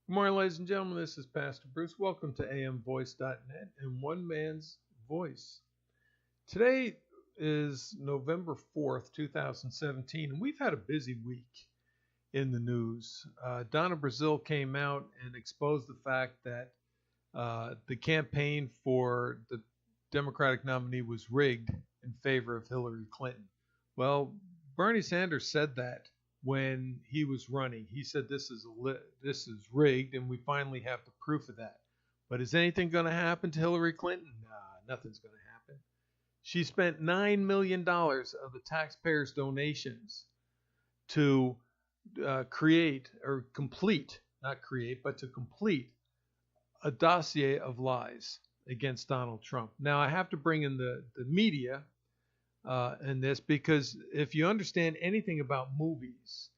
Good morning, ladies and gentlemen. This is Pastor Bruce. Welcome to amvoice.net and One Man's Voice. Today is November 4th, 2017, and we've had a busy week in the news. Donna Brazile came out and exposed the fact that the campaign for the Democratic nominee was rigged in favor of Hillary Clinton. Well, Bernie Sanders said that when he was running. He said this is rigged, and we finally have the proof of that. But is anything going to happen to Hillary Clinton? Nah, nothing's going to happen. She spent $9 million of the taxpayers' donations to complete a dossier of lies against Donald Trump. Now, I have to bring in the media in this, because if you understand anything about movies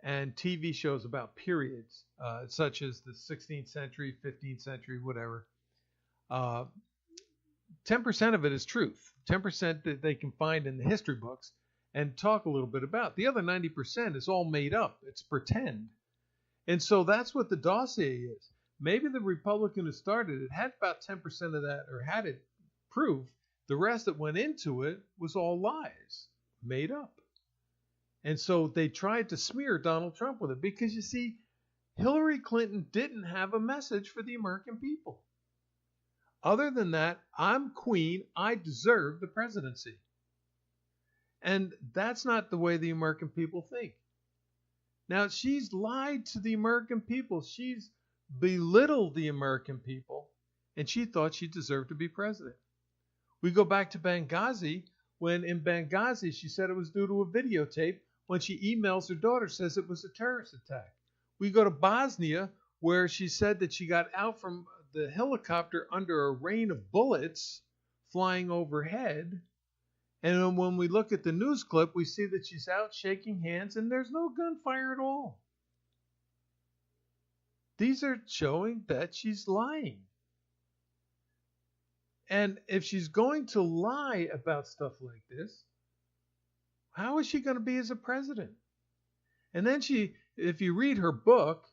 and TV shows about periods, such as the 16th century, 15th century, whatever, 10% of it is truth. 10% that they can find in the history books and talk a little bit about. The other 90% is all made up. It's pretend. And so that's what the dossier is. Maybe the Republican who started it had about 10% of that, or had it proved. The rest that went into it was all lies, made up. And so they tried to smear Donald Trump with it, because, you see, Hillary Clinton didn't have a message for the American people. Other than that, I'm queen, I deserve the presidency. And that's not the way the American people think. Now, she's lied to the American people. She's belittled the American people, and she thought she deserved to be president. We go back to Benghazi, when in Benghazi she said it was due to a videotape, when she emails her daughter, says it was a terrorist attack. We go to Bosnia, where she said that she got out from the helicopter under a rain of bullets flying overhead. And then when we look at the news clip, we see that she's out shaking hands and there's no gunfire at all. These are showing that she's lying. And if she's going to lie about stuff like this, how is she going to be as a president? And then if you read her book,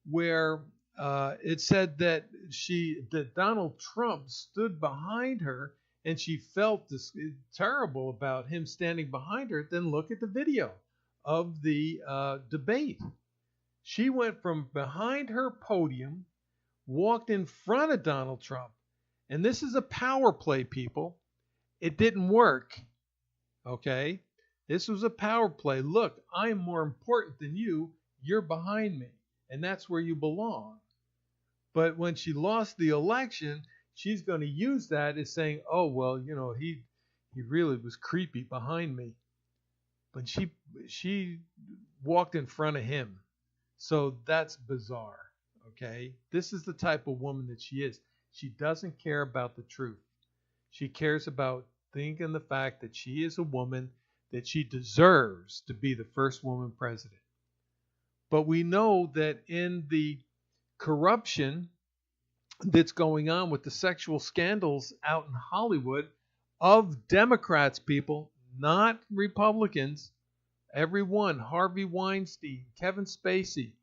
where it said that Donald Trump stood behind her, and she felt terrible about him standing behind her, then look at the video of the debate. She went from behind her podium, walked in front of Donald Trump. And this is a power play, people. It didn't work. Okay? This was a power play. Look, I'm more important than you. You're behind me. And that's where you belong. But when she lost the election, she's going to use that as saying, oh, well, he really was creepy behind me. But she walked in front of him. So that's bizarre. Okay? This is the type of woman that she is. She doesn't care about the truth. She cares about thinking the fact that she is a woman, that she deserves to be the first woman president. But we know that in the corruption that's going on with the sexual scandals out in Hollywood of Democrats, people, not Republicans, everyone, Harvey Weinstein, Kevin Spacey,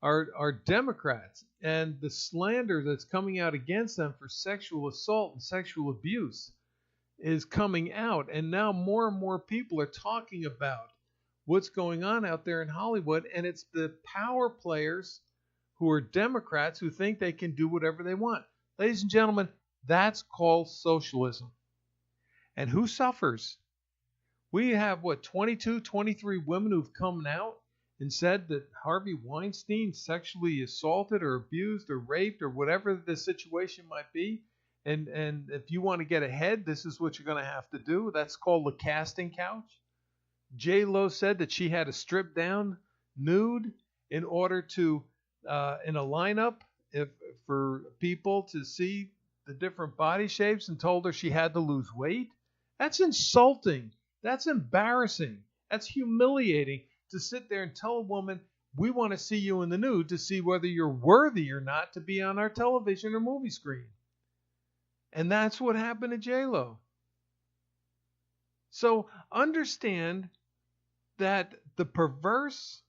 are Democrats, and the slander that's coming out against them for sexual assault and sexual abuse is coming out. And now more and more people are talking about what's going on out there in Hollywood, and it's the power players who are Democrats who think they can do whatever they want. Ladies and gentlemen, that's called socialism. And who suffers? We have, 22, 23 women who've come out and said that Harvey Weinstein sexually assaulted or abused or raped or whatever the situation might be. And if you want to get ahead, this is what you're going to have to do. That's called the casting couch. J-Lo said that she had to strip down nude in order to, in a lineup, for people to see the different body shapes, and told her she had to lose weight. That's insulting. That's embarrassing. That's humiliating. To sit there and tell a woman, we want to see you in the nude to see whether you're worthy or not to be on our television or movie screen. And that's what happened to J-Lo. So understand that the perverse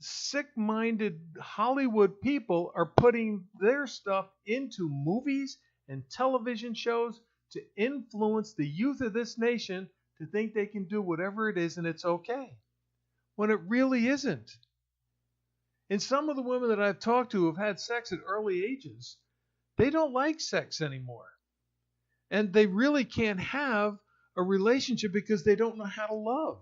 sick-minded Hollywood people are putting their stuff into movies and television shows to influence the youth of this nation to think they can do whatever it is and it's okay, when it really isn't. And some of the women that I've talked to who have had sex at early ages, they don't like sex anymore. And they really can't have a relationship because they don't know how to love.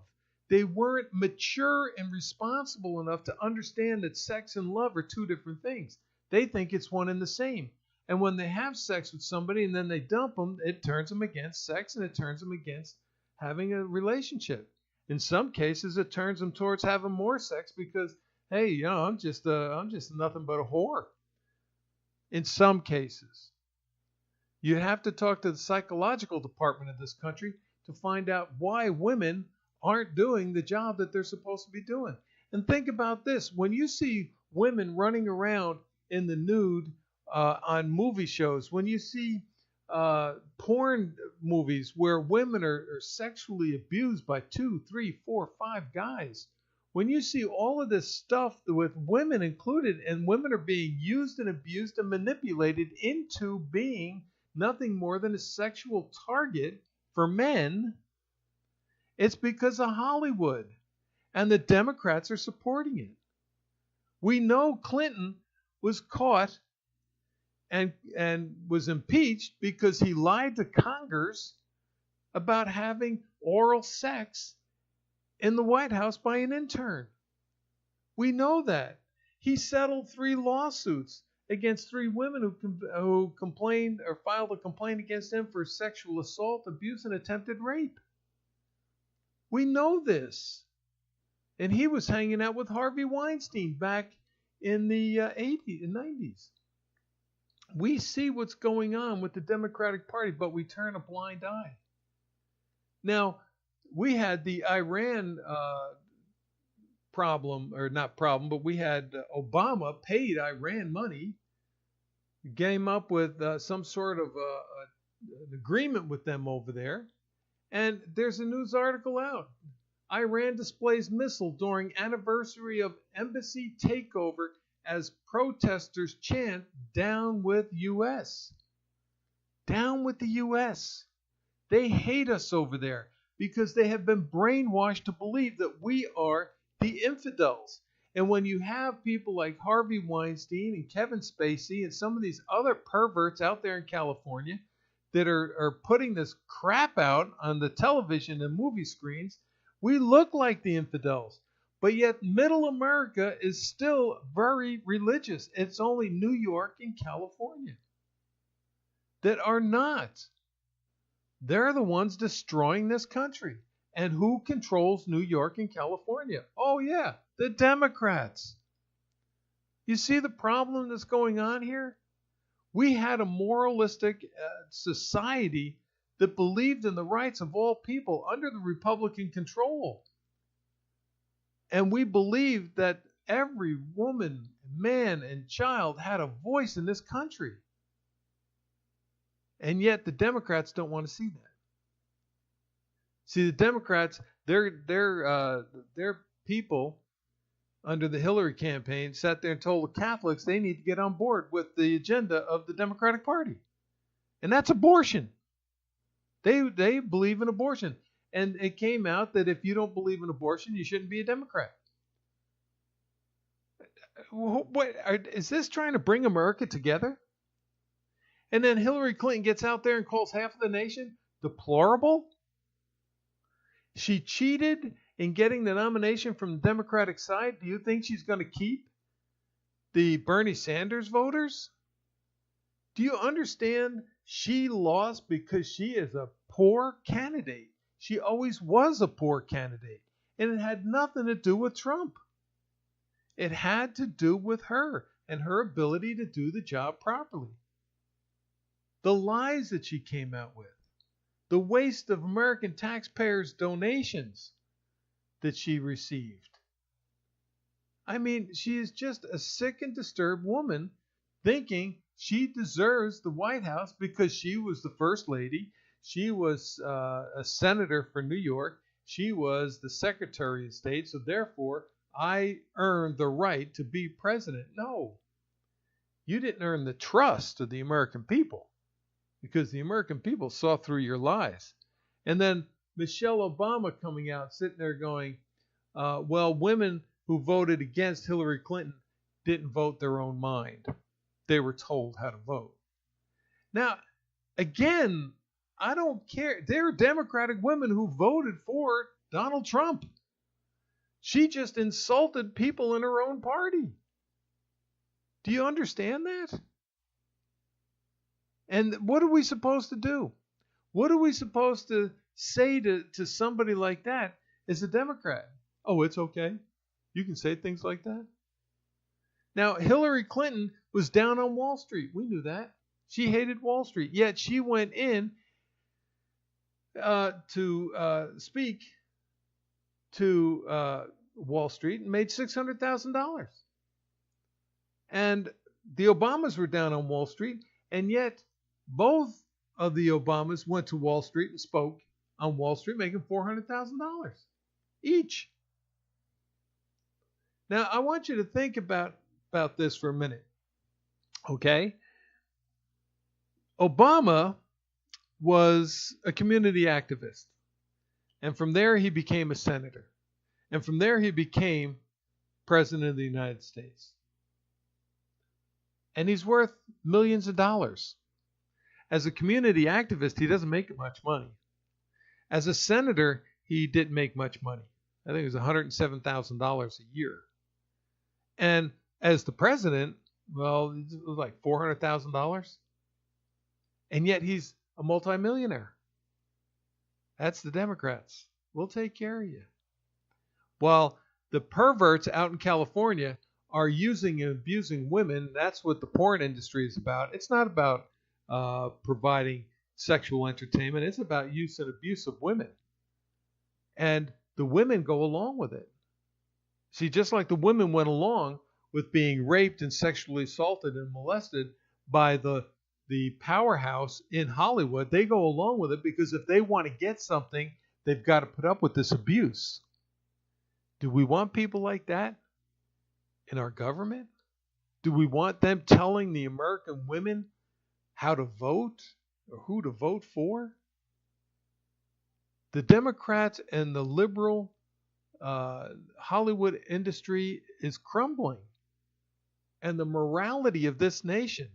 They weren't mature and responsible enough to understand that sex and love are two different things. They think it's one and the same. And when they have sex with somebody and then they dump them, it turns them against sex and it turns them against having a relationship. In some cases, it turns them towards having more sex because, hey, you know, I'm just nothing but a whore. In some cases, you have to talk to the psychological department of this country to find out why women aren't doing the job that they're supposed to be doing. And think about this. When you see women running around in the nude on movie shows, when you see porn movies where women are sexually abused by 2, 3, 4, 5 guys, when you see all of this stuff with women included, and women are being used and abused and manipulated into being nothing more than a sexual target for men, it's because of Hollywood, and the Democrats are supporting it. We know Clinton was caught and was impeached because he lied to Congress about having oral sex in the White House by an intern. We know that. He settled 3 lawsuits against 3 women who complained or filed a complaint against him for sexual assault, abuse, and attempted rape. We know this. And he was hanging out with Harvey Weinstein back in the 80s and 90s. We see what's going on with the Democratic Party, but we turn a blind eye. Now, we had the Iran problem, or not problem, but we had Obama paid Iran money, came up with some sort of an agreement with them over there. And there's a news article out. Iran displays missile during anniversary of embassy takeover as protesters chant, "Down with U.S." Down with the U.S. They hate us over there because they have been brainwashed to believe that we are the infidels. And when you have people like Harvey Weinstein and Kevin Spacey and some of these other perverts out there in California that are putting this crap out on the television and movie screens, we look like the infidels. But yet middle America is still very religious. It's only New York and California that are not. They're the ones destroying this country. And who controls New York and California? Oh, yeah, the Democrats. You see the problem that's going on here? We had a moralistic society that believed in the rights of all people under the Republican control. And we believed that every woman, man, and child had a voice in this country. And yet the Democrats don't want to see that. See, the Democrats, their people under the Hillary campaign sat there and told the Catholics they need to get on board with the agenda of the Democratic Party. And that's abortion. They believe in abortion. And it came out that if you don't believe in abortion, you shouldn't be a Democrat. What, is this trying to bring America together? And then Hillary Clinton gets out there and calls half of the nation deplorable? She cheated in getting the nomination from the Democratic side. Do you think she's going to keep the Bernie Sanders voters? Do you understand she lost because she is a poor candidate? She always was a poor candidate. And it had nothing to do with Trump. It had to do with her and her ability to do the job properly. The lies that she came out with. The waste of American taxpayers' donations that she received. I mean, she is just a sick and disturbed woman thinking she deserves the White House because she was the First Lady. She was a senator for New York. She was the Secretary of State. So therefore, I earned the right to be president. No, you didn't earn the trust of the American people, because the American people saw through your lies. And then Michelle Obama coming out, sitting there going, well, women who voted against Hillary Clinton didn't vote their own mind. They were told how to vote. Now, again, I don't care. There are Democratic women who voted for Donald Trump. She just insulted people in her own party. Do you understand that? And what are we supposed to do? What are we supposed to say to somebody like that as a Democrat? Oh, it's okay. You can say things like that. Now, Hillary Clinton was down on Wall Street. We knew that. She hated Wall Street. Yet she went in to speak to Wall Street and made $600,000. And the Obamas were down on Wall Street, and yet both of the Obamas went to Wall Street and spoke on Wall Street, making $400,000 each. Now, I want you to think about this for a minute. Okay? Obama was a community activist. And from there, he became a senator. And from there, he became president of the United States. And he's worth millions of dollars. As a community activist, he doesn't make much money. As a senator, he didn't make much money. I think it was $107,000 a year. And as the president, well, it was like $400,000. And yet he's a multimillionaire. That's the Democrats. We'll take care of you. While the perverts out in California are using and abusing women, that's what the porn industry is about. It's not about providing sexual entertainment. It's about use and abuse of women. And the women go along with it. See, just like the women went along with being raped and sexually assaulted and molested by the powerhouse in Hollywood, they go along with it because if they want to get something, they've got to put up with this abuse. Do we want people like that in our government? Do we want them telling the American women how to vote or who to vote for? The Democrats and the liberal Hollywood industry is crumbling. And the morality of this nation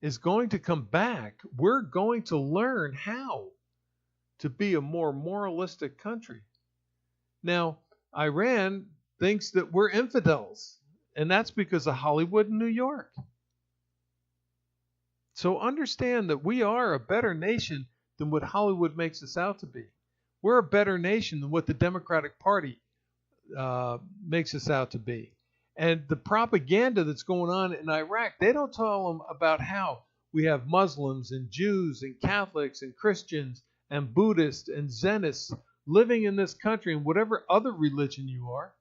is going to come back. We're going to learn how to be a more moralistic country. Now, Iran thinks that we're infidels, and that's because of Hollywood and New York. So understand that we are a better nation than what Hollywood makes us out to be. We're a better nation than what the Democratic Party makes us out to be. And the propaganda that's going on in Iraq, they don't tell them about how we have Muslims and Jews and Catholics and Christians and Buddhists and Zenists living in this country, and whatever other religion you are,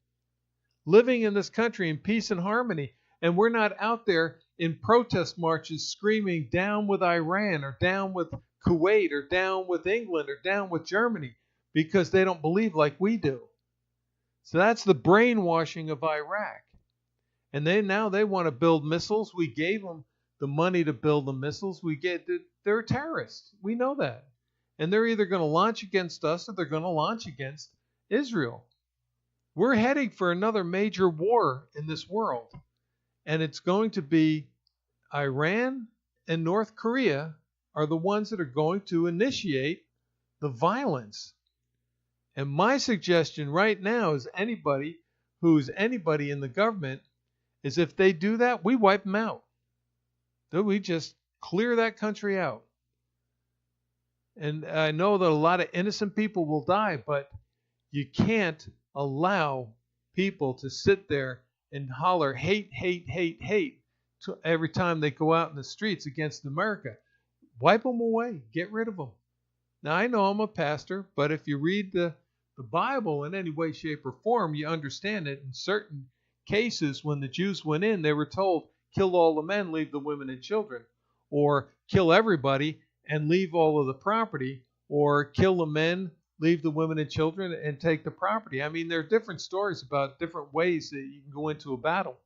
living in this country in peace and harmony. And we're not out there in protest marches screaming down with Iran or down with Kuwait or down with England or down with Germany because they don't believe like we do. So that's the brainwashing of Iraq. And now they want to build missiles. We gave them the money to build the missiles. They're terrorists. We know that. And they're either going to launch against us or they're going to launch against Israel. We're heading for another major war in this world. And it's going to be Iran and North Korea are the ones that are going to initiate the violence. And my suggestion right now is anybody who's anybody in the government is if they do that, we wipe them out. That we just clear that country out. And I know that a lot of innocent people will die, but you can't allow people to sit there and holler hate, hate, hate, hate every time they go out in the streets against America. Wipe them away. Get rid of them. Now, I know I'm a pastor, but if you read the Bible in any way, shape, or form, you understand it. In certain cases, when the Jews went in, they were told, kill all the men, leave the women and children. Or kill everybody and leave all of the property. Or kill the men, leave the women and children and take the property. I mean, there are different stories about different ways that you can go into a battle.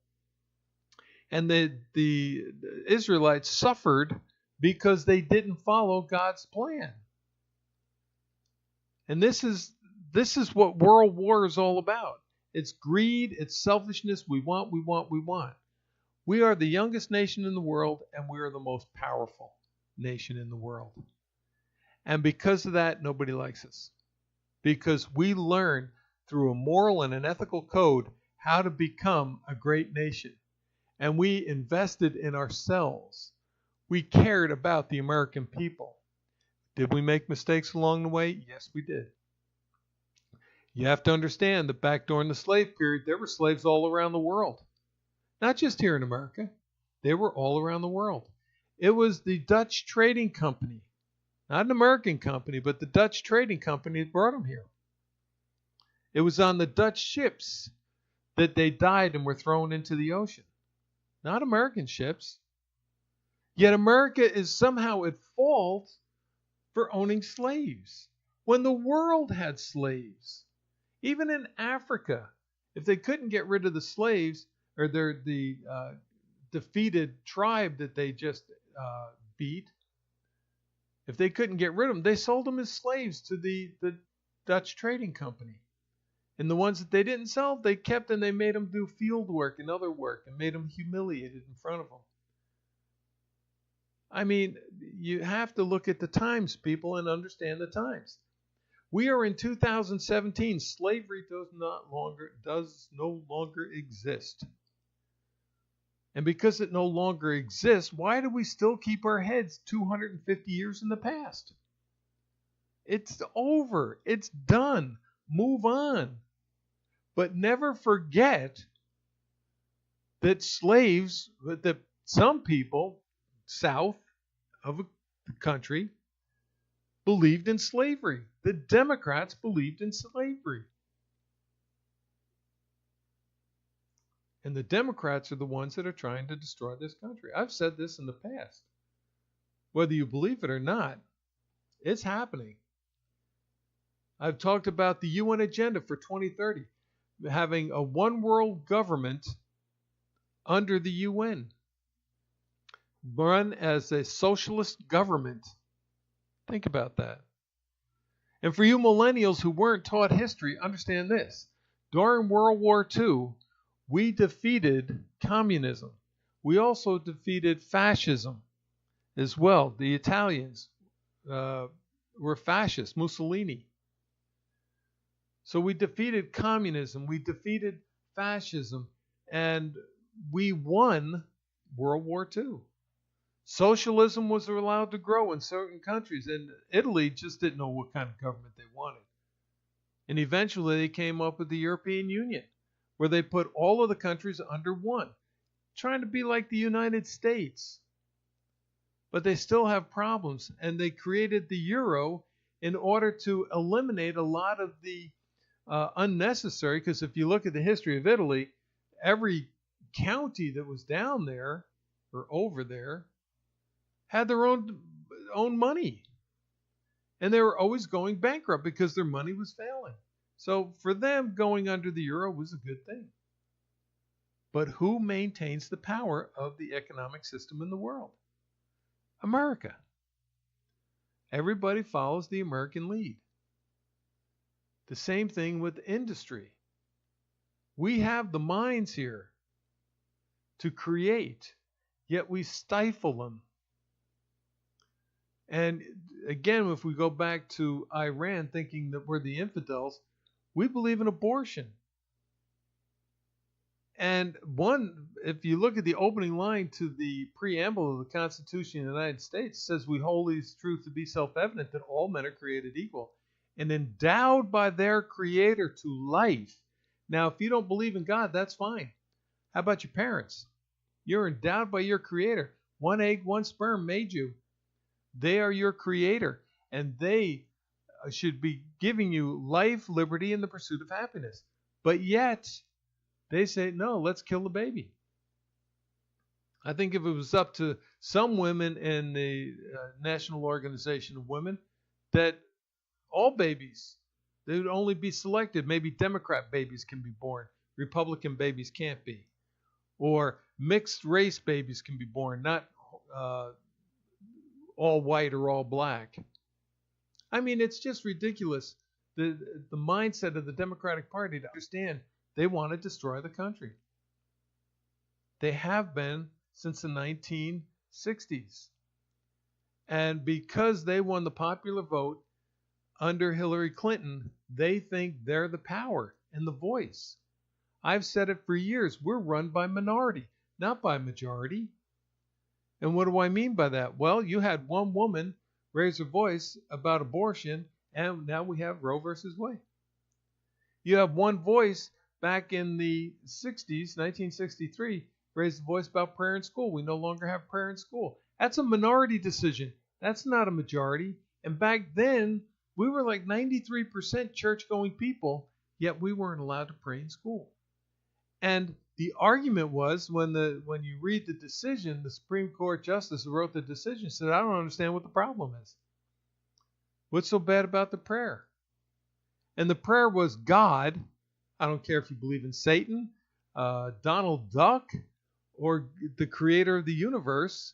And the Israelites suffered because they didn't follow God's plan. And this is what world war is all about. It's greed, it's selfishness. We want, we want, we want. We are the youngest nation in the world, and we are the most powerful nation in the world. And because of that, nobody likes us. Because we learn through a moral and an ethical code how to become a great nation. And we invested in ourselves. We cared about the American people. Did we make mistakes along the way? Yes, we did. You have to understand that back during the slave period, there were slaves all around the world. Not just here in America. They were all around the world. It was the Dutch Trading Company, not an American company, but the Dutch Trading Company that brought them here. It was on the Dutch ships that they died and were thrown into the ocean. Not American ships. Yet America is somehow at fault for owning slaves when the world had slaves. Even in Africa, if they couldn't get rid of the slaves, or the defeated tribe that they just beat, if they couldn't get rid of them, they sold them as slaves to the Dutch Trading Company. And the ones that they didn't sell, they kept and they made them do field work and other work and made them humiliated in front of them. I mean, you have to look at the times, people, and understand the times. We are in 2017. Slavery does no longer exist. And because it no longer exists, why do we still keep our heads 250 years in the past? It's over. It's done. Move on. But never forget that slaves, that some people south of the country believed in slavery. The Democrats believed in slavery. And the Democrats are the ones that are trying to destroy this country. I've said this in the past. Whether you believe it or not, it's happening. I've talked about the UN agenda for 2030, having a one world government under the UN, run as a socialist government. Think about that. And for you millennials who weren't taught history, understand this. During World War II, we defeated communism. We also defeated fascism as well. The Italians were fascists, Mussolini. So we defeated communism, we defeated fascism, and we won World War II. Socialism was allowed to grow in certain countries, and Italy just didn't know what kind of government they wanted. And eventually they came up with the European Union, where they put all of the countries under one, trying to be like the United States. But they still have problems, and they created the euro in order to eliminate a lot of the unnecessary, because if you look at the history of Italy, every county that was down there or over there had their own money. And they were always going bankrupt because their money was failing. So for them, going under the euro was a good thing. But who maintains the power of the economic system in the world? America. Everybody follows the American lead. The same thing with industry. We have the minds here to create, yet we stifle them. And again, if we go back to Iran, thinking that we're the infidels, we believe in abortion. And if you look at the opening line to the preamble of the Constitution of the United States, it says, "We hold these truths to be self-evident, that all men are created equal and endowed by their Creator to life." Now, if you don't believe in God, that's fine. How about your parents? You're endowed by your Creator. One egg, one sperm made you. They are your Creator, and they should be giving you life, liberty, and the pursuit of happiness. But yet, they say, no, let's kill the baby. I think if it was up to some women in the National Organization of Women, that all babies They would only be selected. Maybe Democrat babies can be born. Republican babies can't be. Or mixed race babies can be born, not all white or all black. I mean, it's just ridiculous. The mindset of the Democratic Party to understand they want to destroy the country. They have been since the 1960s. And because they won the popular vote under Hillary Clinton, they think they're the power and the voice. I've said it for years. We're run by minority, not by majority. And what do I mean by that? Well, you had one woman raise her voice about abortion, and now we have Roe versus Wade. You have one voice back in the 60s, 1963, raised the voice about prayer in school. We no longer have prayer in school. That's a minority decision. That's not a majority. And back then, we were like 93% church-going people, yet we weren't allowed to pray in school. And the argument was, when you read the decision, the Supreme Court justice who wrote the decision said, I don't understand what the problem is. What's so bad about the prayer? And the prayer was, God, I don't care if you believe in Satan, Donald Duck, or the creator of the universe,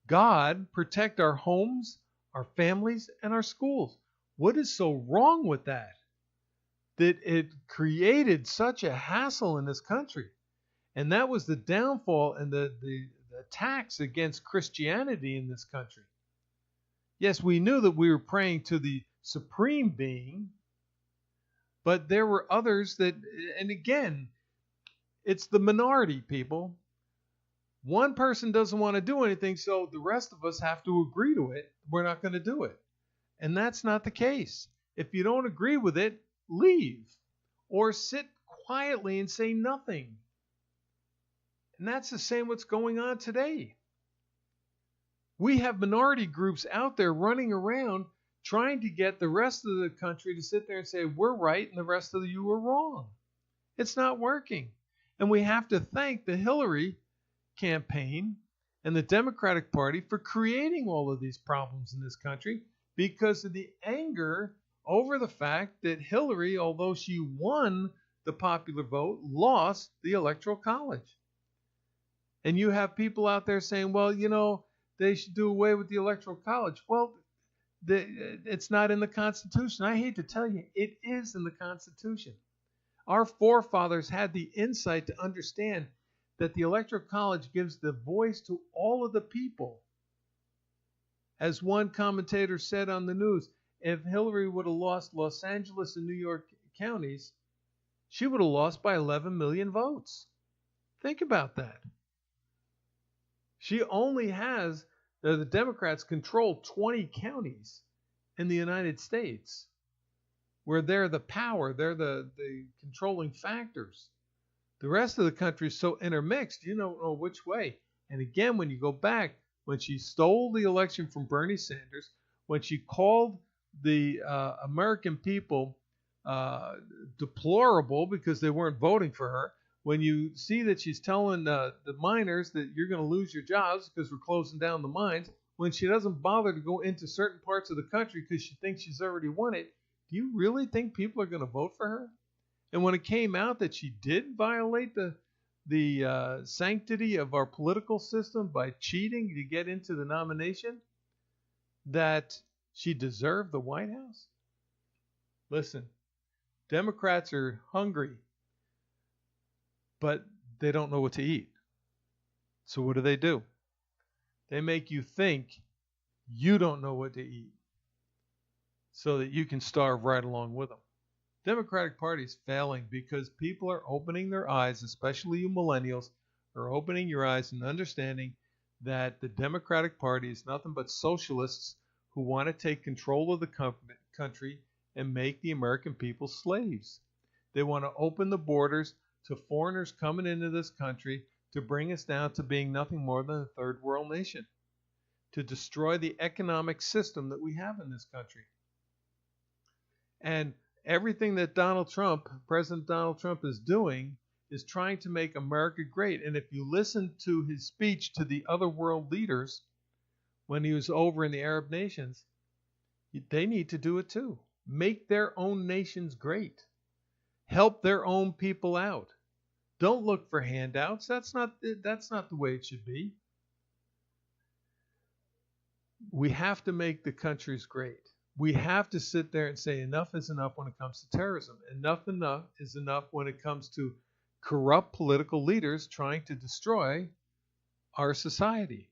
God, protect our homes, our families, and our schools. What is so wrong with that? That it created such a hassle in this country. And that was the downfall and the attacks against Christianity in this country. Yes, we knew that we were praying to the supreme being, but there were others that, and again, it's the minority, people. One person doesn't want to do anything, so the rest of us have to agree to it. We're not going to do it. And that's not the case. If you don't agree with it, leave or sit quietly and say nothing. And that's the same what's going on today. We have minority groups out there running around trying to get the rest of the country to sit there and say, we're right and the rest of you are wrong. It's not working. And we have to thank the Hillary campaign and the Democratic Party for creating all of these problems in this country because of the anger over the fact that Hillary, although she won the popular vote, lost the Electoral College. And you have people out there saying, well, you know, they should do away with the Electoral College. Well, it's not in the Constitution. I hate to tell you, it is in the Constitution. Our forefathers had the insight to understand that the Electoral College gives the voice to all of the people. As one commentator said on the news, if Hillary would have lost Los Angeles and New York counties, she would have lost by 11 million votes. Think about that. She only has, the Democrats control 20 counties in the United States where they're the power, they're the controlling factors. The rest of the country is so intermixed, you don't know which way. And again, when you go back, when she stole the election from Bernie Sanders, when she called the American people deplorable because they weren't voting for her, when you see that she's telling the miners that you're going to lose your jobs because we're closing down the mines, when she doesn't bother to go into certain parts of the country because she thinks she's already won it, do you really think people are going to vote for her? And when it came out that she did violate the sanctity of our political system by cheating to get into the nomination, that she deserved the White House? Listen, Democrats are hungry, but they don't know what to eat. So what do? They make you think you don't know what to eat so that you can starve right along with them. Democratic Party is failing because people are opening their eyes, especially you millennials, are opening your eyes and understanding that the Democratic Party is nothing but socialists who want to take control of the country and make the American people slaves. They want to open the borders to foreigners coming into this country to bring us down to being nothing more than a third world nation, to destroy the economic system that we have in this country. And everything that President Donald Trump is doing is trying to make America great. And if you listen to his speech to the other world leaders when he was over in the Arab nations, they need to do it too. make their own nations great. Help their own people out. Don't look for handouts. That's not the way it should be. We have to make the countries great. We have to sit there and say enough is enough when it comes to terrorism. Enough is enough when it comes to corrupt political leaders trying to destroy our society.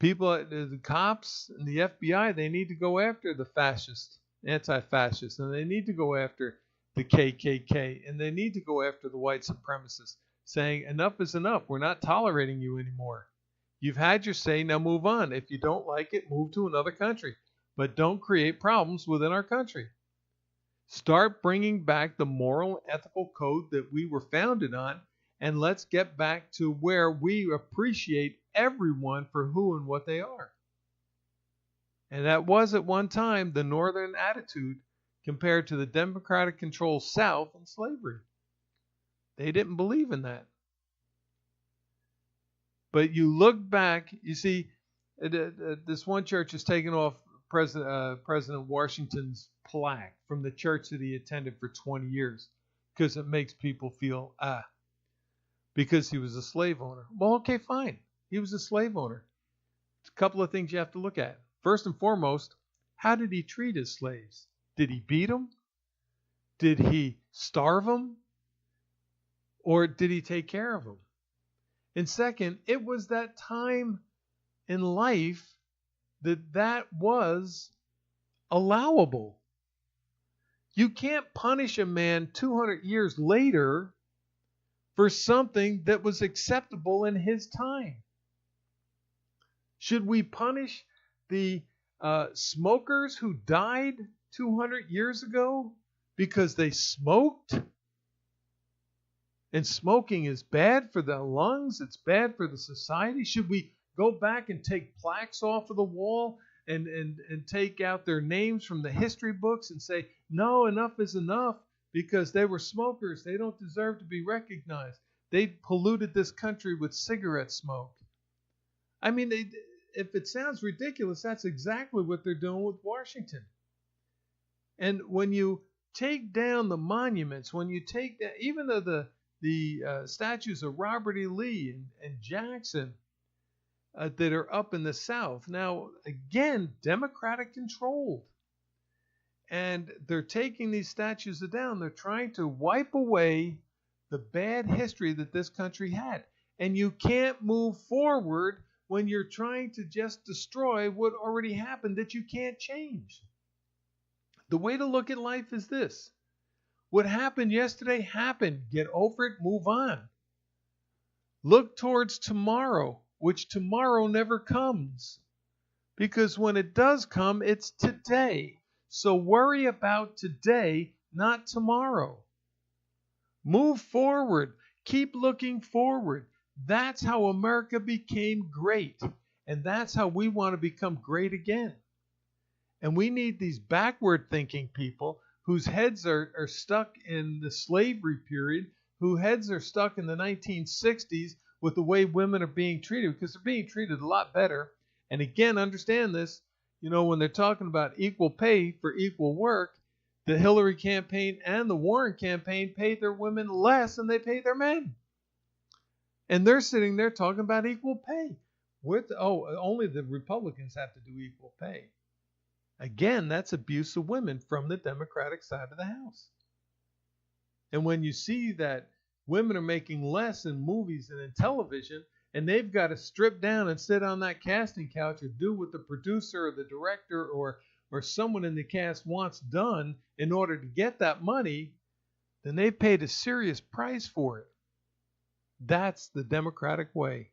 People, the cops and the FBI, they need to go after the fascists, anti-fascists, and they need to go after the KKK, and they need to go after the white supremacists, saying enough is enough. We're not tolerating you anymore. You've had your say, now move on. If you don't like it, move to another country. But don't create problems within our country. Start bringing back the moral and ethical code that we were founded on, and let's get back to where we appreciate everyone for who and what they are. And that was at one time the Northern attitude compared to the Democratic-controlled South and slavery. They didn't believe in that. But you look back, you see, this one church has taken off President Washington's plaque from the church that he attended for 20 years because it makes people feel, because he was a slave owner. Well, okay, fine. He was a slave owner. There's a couple of things you have to look at. First and foremost, how did he treat his slaves? Did he beat them? Did he starve them? Or did he take care of them? And second, it was that time in life that was allowable. You can't punish a man 200 years later for something that was acceptable in his time. Should we punish the smokers who died 200 years ago because they smoked? And smoking is bad for the lungs. It's bad for the society. Should we go back and take plaques off of the wall and take out their names from the history books and say, no, enough is enough because they were smokers. They don't deserve to be recognized. They polluted this country with cigarette smoke. I mean, if it sounds ridiculous, that's exactly what they're doing with Washington. And when you take down the monuments, when you take down, even though the statues of Robert E. Lee and Jackson that are up in the South. Now, again, Democratic controlled. And they're taking these statues down. They're trying to wipe away the bad history that this country had. And you can't move forward when you're trying to just destroy what already happened that you can't change. The way to look at life is this. What happened yesterday happened. Get over it, move on. Look towards tomorrow, which tomorrow never comes. Because when it does come, it's today. So worry about today, not tomorrow. Move forward. Keep looking forward. That's how America became great. And that's how we want to become great again. And we need these backward thinking people whose heads are stuck in the slavery period, whose heads are stuck in the 1960s with the way women are being treated, because they're being treated a lot better. And again, understand this, when they're talking about equal pay for equal work, the Hillary campaign and the Warren campaign paid their women less than they paid their men. And they're sitting there talking about equal pay. Only the Republicans have to do equal pay. Again, that's abuse of women from the Democratic side of the House. And when you see that women are making less in movies and in television, and they've got to strip down and sit on that casting couch or do what the producer or the director or someone in the cast wants done in order to get that money, then they paid a serious price for it. That's the Democratic way.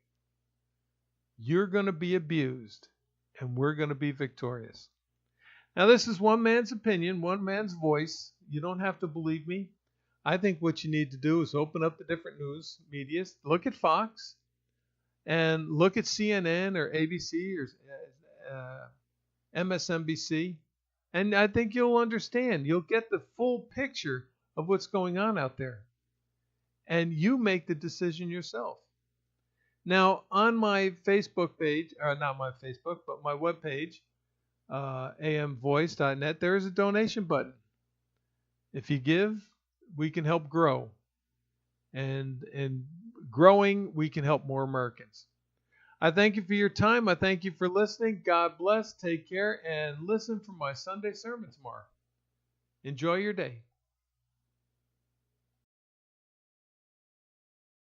You're going to be abused, and we're going to be victorious. Now, this is one man's opinion, one man's voice. You don't have to believe me. I think what you need to do is open up the different news media, look at Fox, and look at CNN or ABC or MSNBC, and I think you'll understand. You'll get the full picture of what's going on out there. And you make the decision yourself. Now, on my Facebook page, not my Facebook, but my webpage, amvoice.net, there is a donation button. If you give, we can help grow. And growing, we can help more Americans. I thank you for your time. I thank you for listening. God bless. Take care. And listen for my Sunday sermon tomorrow. Enjoy your day.